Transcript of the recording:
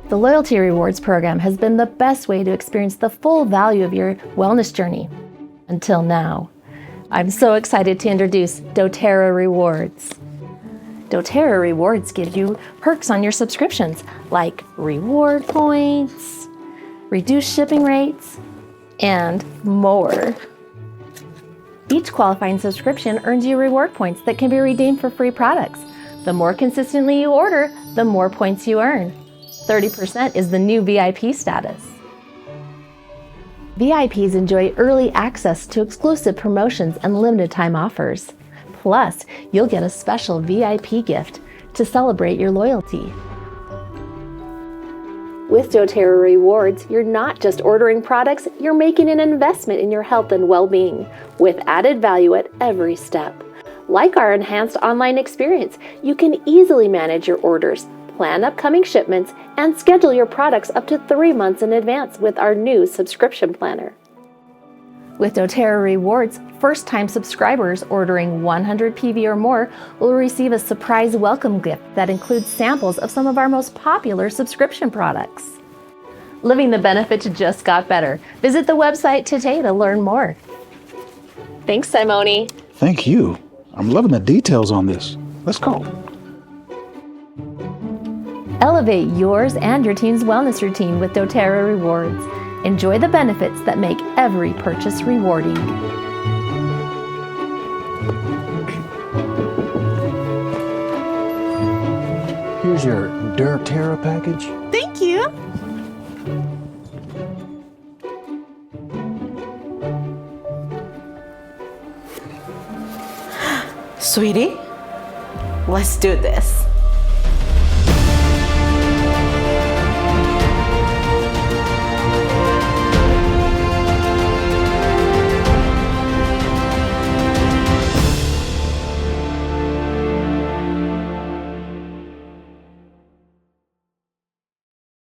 The Loyalty Rewards program has been the best way to experience the full value of your wellness journey. Until now. I'm so excited to introduce dōTERRA Rewards. dōTERRA Rewards gives you perks on your subscriptions like reward points, reduced shipping rates, and more. Each qualifying subscription earns you reward points that can be redeemed for free products. The more consistently you order, the more points you earn. 30% is the new VIP status. VIPs enjoy early access to exclusive promotions and limited time offers. Plus, you'll get a special VIP gift to celebrate your loyalty. With dōTERRA Rewards, you're not just ordering products, you're making an investment in your health and well-being, with added value at every step. Like our enhanced online experience, you can easily manage your orders, plan upcoming shipments, and schedule your products up to 3 months in advance with our new subscription planner. With dōTERRA Rewards, first-time subscribers ordering 100 PV or more will receive a surprise welcome gift that includes samples of some of our most popular subscription products. Living the benefits just got better. Visit the website today to learn more. Thanks, Simone. Thank you. I'm loving the details on this. Let's go. Elevate yours and your team's wellness routine with dōTERRA Rewards. Enjoy the benefits that make every purchase rewarding. Here's your dōTERRA package. Thank you. Sweetie, let's do this.